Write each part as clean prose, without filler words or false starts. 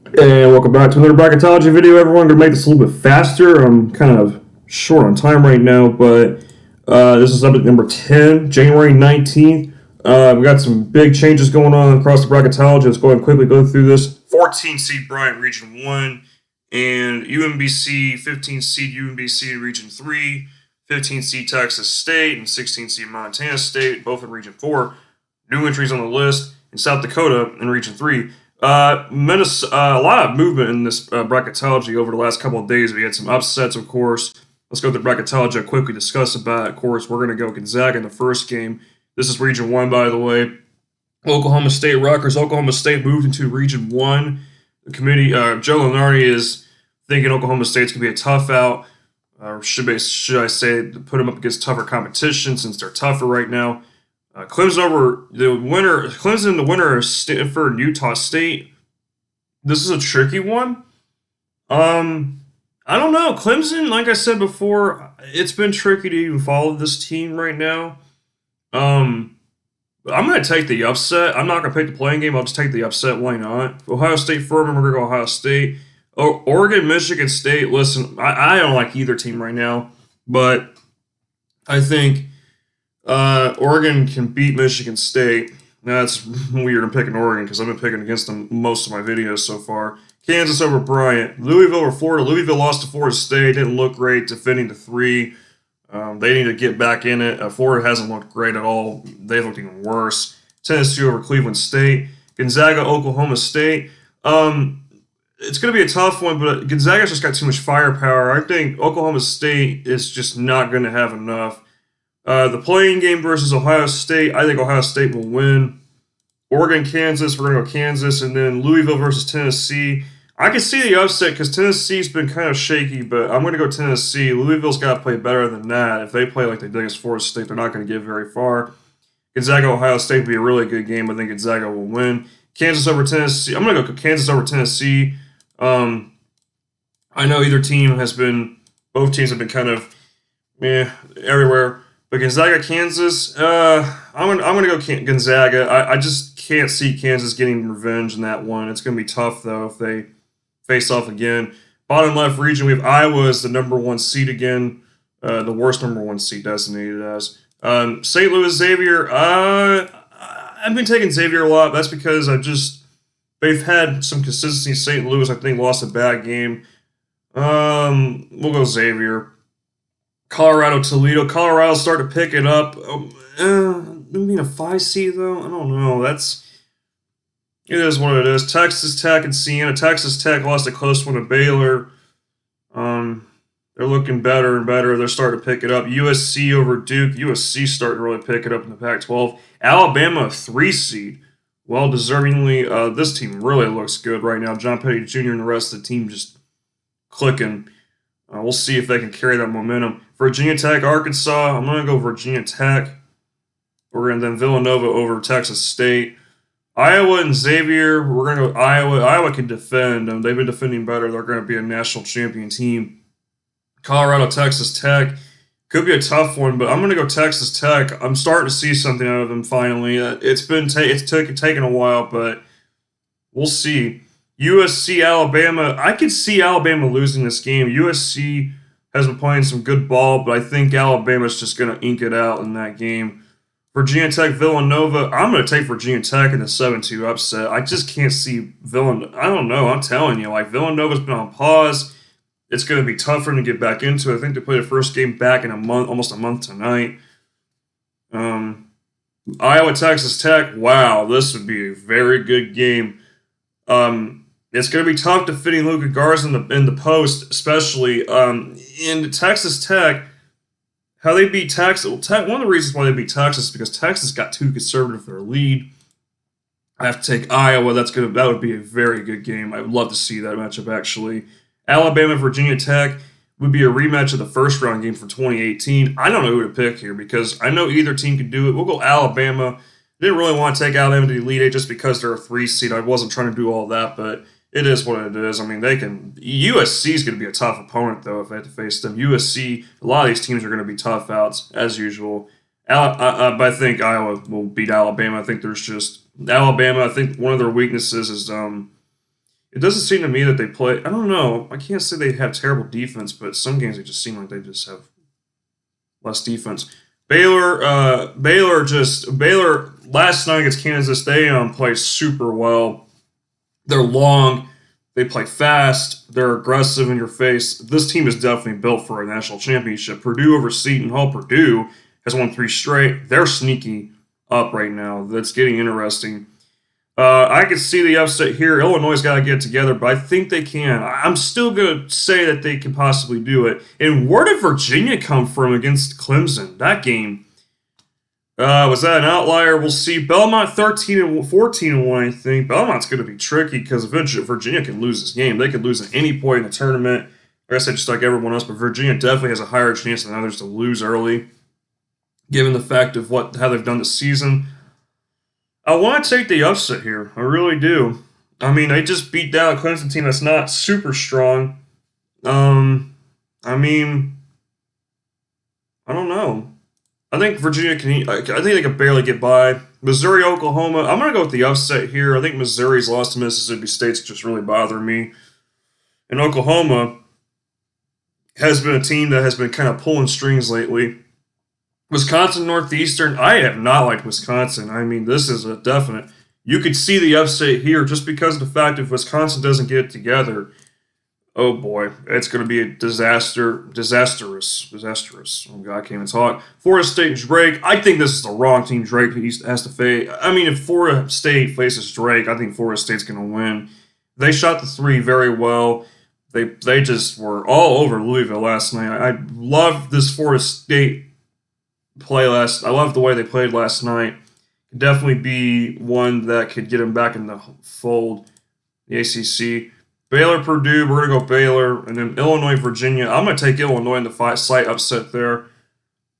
And welcome back to another Bracketology video, everyone. Going to make this a little bit faster. I'm kind of short on time right now, but this is subject number 10, January 19th. We got some big changes going on across the Bracketology. Let's go ahead and quickly go through this. 14 seed Bryant, Region 1, and UMBC, 15 seed UMBC, Region 3, 15 seed Texas State, and 16 seed Montana State, both in Region 4. New entries on the list in South Dakota in Region 3. A lot of movement in this bracketology over the last couple of days. We had some upsets, of course. Let's go to the bracketology. I'll quickly discuss about it. Of course, we're going to go Gonzaga in the first game. This is Region 1, by the way. Oklahoma State, Rutgers. Oklahoma State moved into Region 1. The committee, Joe Lunardi is thinking Oklahoma State's going to be a tough out. Should I say, put them up against tougher competition since they're tougher right now. Clemson over the winner. Clemson, the winner of Stanford and Utah State. This is a tricky one. I don't know. Clemson, like I said before, it's been tricky to even follow this team right now. But I'm going to take the upset. I'm not going to pick the playing game. I'll just take the upset. Why not? Ohio State, Furman. We're going to go Ohio State. Oregon, Michigan State. Listen, I don't like either team right now, but I think Oregon can beat Michigan State. That's weird. I'm picking Oregon because I've been picking against them most of my videos so far. Kansas over Bryant. Louisville over Florida. Louisville lost to Florida State. Didn't look great defending the 3. They need to get back in it. Florida hasn't looked great at all. They looked even worse. Tennessee over Cleveland State. Gonzaga, Oklahoma State. It's going to be a tough one, but Gonzaga's just got too much firepower. I think Oklahoma State is just not going to have enough. The playing game versus Ohio State, I think Ohio State will win. Oregon, Kansas, we're going to go Kansas. And then Louisville versus Tennessee. I can see the upset because Tennessee's been kind of shaky, but I'm going to go Tennessee. Louisville's got to play better than that. If they play like they did against Florida State, they're not going to get very far. Gonzaga, Ohio State will be a really good game. I think Gonzaga will win. Kansas over Tennessee. I'm going to go Kansas over Tennessee. I know either team has been, both teams have been kind of everywhere. But Gonzaga, Kansas, I'm gonna go Gonzaga. I just can't see Kansas getting revenge in that one. It's gonna be tough though if they face off again. Bottom left region, we have Iowa as the number 1 seed again, the worst number 1 seed designated as. St. Louis Xavier, I've been taking Xavier a lot. That's because they've had some consistency. St. Louis, I think, lost a bad game. We'll go Xavier. Colorado, Toledo. Colorado's starting to pick it up. Being a 5 seed, though? I don't know. It is what it is. Texas Tech and Siena. Texas Tech lost a close one to Baylor. They're looking better and better. They're starting to pick it up. USC over Duke. USC starting to really pick it up in the Pac-12. Alabama, 3 seed. Well, deservingly, this team really looks good right now. John Petty Jr. and the rest of the team just clicking. We'll see if they can carry that momentum. Virginia Tech, Arkansas. I'm going to go Virginia Tech. We're going to then Villanova over Texas State. Iowa and Xavier. We're going to go Iowa. Iowa can defend. They've been defending better. They're going to be a national champion team. Colorado, Texas Tech. Could be a tough one, but I'm going to go Texas Tech. I'm starting to see something out of them finally. It's taken a while, but we'll see. USC, Alabama. I could see Alabama losing this game. USC has been playing some good ball, but I think Alabama's just going to ink it out in that game. Virginia Tech, Villanova. I'm going to take Virginia Tech in the 7-2 upset. I just can't see Villanova. I don't know. I'm telling you, Villanova's been on pause. It's going to be tough for them to get back into it. I think they play the first game back in a month, almost a month tonight. Iowa, Texas Tech. Wow, this would be a very good game. It's going to be tough defending Luka Garza in the post, especially in Texas Tech. How they beat Texas. Well, one of the reasons why they beat Texas is because Texas got too conservative for their lead. I have to take Iowa. That would be a very good game. I would love to see that matchup actually. Alabama, Virginia Tech would be a rematch of the first round game from 2018. I don't know who to pick here because I know either team can do it. We'll go Alabama. Didn't really want to take Alabama to the Elite Eight just because they're a 3 seed. I wasn't trying to do all that, but it is what it is. I mean, USC is going to be a tough opponent, though, if they have to face them. USC, a lot of these teams are going to be tough outs, as usual. But I think Iowa will beat Alabama. I think Alabama, I think one of their weaknesses is It doesn't seem to me that they play. I don't know. I can't say they have terrible defense, but some games they just seem like they just have less defense. Baylor last night against Kansas, they played super well. They're long, they play fast, they're aggressive in your face. This team is definitely built for a national championship. Purdue over Seton Hall. Purdue has won 3 straight. They're sneaky up right now. That's getting interesting. I can see the upset here. Illinois' got to get it together, but I think they can. I'm still going to say that they can possibly do it. And where did Virginia come from against Clemson? That game, was that an outlier? We'll see. Belmont 14-1, I think. Belmont's going to be tricky because Virginia can lose this game. They could lose at any point in the tournament. Like I said, just like everyone else, but Virginia definitely has a higher chance than others to lose early, given the fact of how they've done this season. I want to take the upset here. I really do. I mean, they just beat down a Clemson team that's not super strong. I mean, I don't know. I think Virginia can. I think they can barely get by. Missouri, Oklahoma. I'm gonna go with the upset here. I think Missouri's loss to Mississippi State's just really bothering me. And Oklahoma has been a team that has been kind of pulling strings lately. Wisconsin Northeastern, I have not liked Wisconsin. I mean, this is a definite. You could see the upset here just because of the fact if Wisconsin doesn't get it together, oh boy, it's going to be a disastrous. Oh God, I can't even talk. Florida State and Drake, I think this is the wrong team Drake has to face. I mean, if Florida State faces Drake, I think Florida State's going to win. They shot the 3 very well. They just were all over Louisville last night. I love this Florida State I love the way they played last night. Could definitely be one that could get them back in the fold. The ACC. Baylor, Purdue, we're going to go Baylor. And then Illinois, Virginia. I'm going to take Illinois in the slight upset there.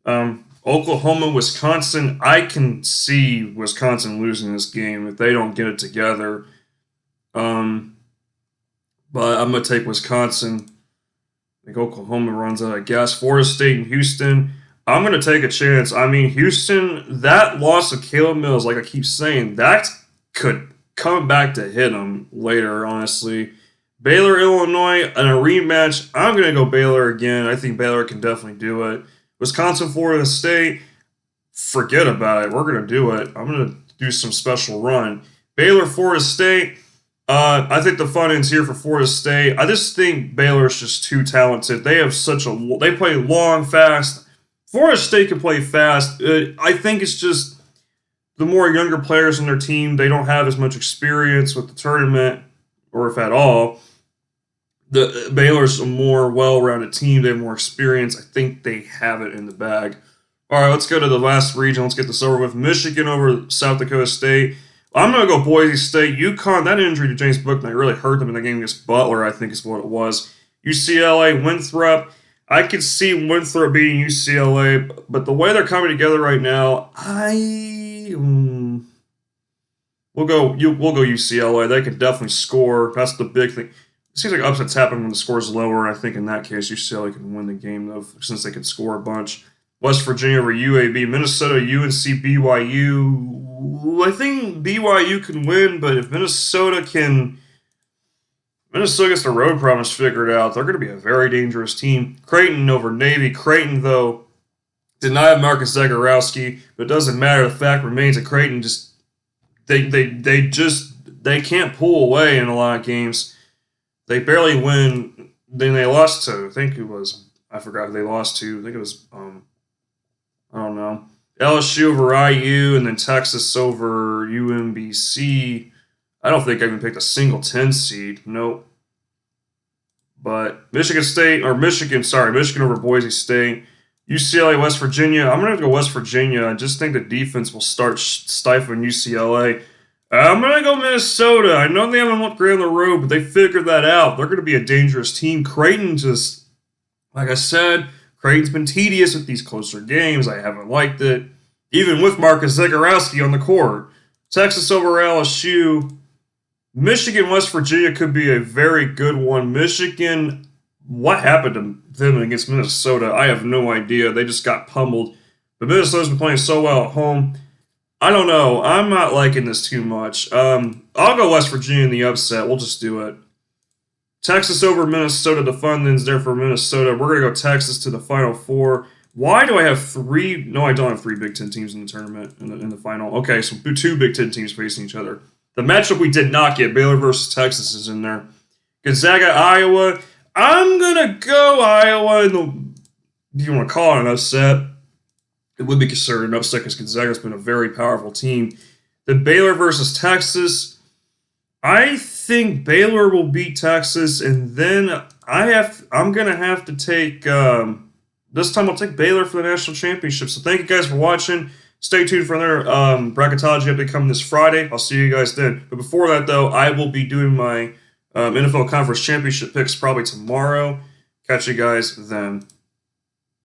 Oklahoma, Wisconsin. I can see Wisconsin losing this game if they don't get it together. But I'm going to take Wisconsin. I think Oklahoma runs out of gas. Florida State and Houston. I'm going to take a chance. I mean, Houston, that loss of Caleb Mills, like I keep saying, that could come back to hit them later, honestly. Baylor, Illinois, in a rematch, I'm going to go Baylor again. I think Baylor can definitely do it. Wisconsin, Florida State, forget about it. We're going to do it. I'm going to do some special run. Baylor, Florida State, I think the fun ends here for Florida State. I just think Baylor's just too talented. They play long, fast. Florida State can play fast. I think it's just the more younger players on their team, they don't have as much experience with the tournament, or if at all. The Baylor's a more well-rounded team. They have more experience. I think they have it in the bag. All right, let's go to the last region. Let's get this over with. Michigan over South Dakota State. I'm going to go Boise State. UConn, that injury to James Bouknight really hurt them in the game against Butler, I think is what it was. UCLA, Winthrop. I could see Winthrop beating UCLA, but the way they're coming together right now, we'll go UCLA. They can definitely score. That's the big thing. It seems like upsets happen when the score's lower. I think in that case, UCLA can win the game though, since they can score a bunch. West Virginia over UAB, Minnesota, UNC, BYU. I think BYU can win, but if Minnesota gets the road promise figured out, they're going to be a very dangerous team. Creighton over Navy. Creighton, though, did not have Marcus Zagorowski, but it doesn't matter. The fact remains that Creighton they can't pull away in a lot of games. They barely win. Then they lost to, I forgot who they lost to. I think it was, I don't know. LSU over IU, and then Texas over UMBC. I don't think I even picked a single 10 seed. Nope. But Michigan over Boise State. UCLA, West Virginia. I'm going to go West Virginia. I just think the defense will start stifling UCLA. I'm going to go Minnesota. I know they haven't looked great on the road, but they figured that out. They're going to be a dangerous team. Creighton just, like I said, Creighton's been tedious with these closer games. I haven't liked it. Even with Marcus Zagorowski on the court. Texas over LSU. Michigan, West Virginia could be a very good one. Michigan, what happened to them against Minnesota? I have no idea. They just got pummeled. But Minnesota's been playing so well at home. I don't know. I'm not liking this too much. I'll go West Virginia in the upset. We'll just do it. Texas over Minnesota. The fun ends there for Minnesota. We're going to go Texas to the Final Four. Why do I have three? No, I don't have three Big Ten teams in the tournament, in the final. Okay, so two Big Ten teams facing each other. The matchup we did not get, Baylor versus Texas, is in there. Gonzaga, Iowa. I'm going to go Iowa if you want to call it an upset. It would be considered an upset because Gonzaga's been a very powerful team. The Baylor versus Texas. I think Baylor will beat Texas, and then I'm going to have to take... this time I'll take Baylor for the national championship. So thank you guys for watching. Stay tuned for another Bracketology update coming this Friday. I'll see you guys then. But before that, though, I will be doing my NFL Conference Championship picks probably tomorrow. Catch you guys then.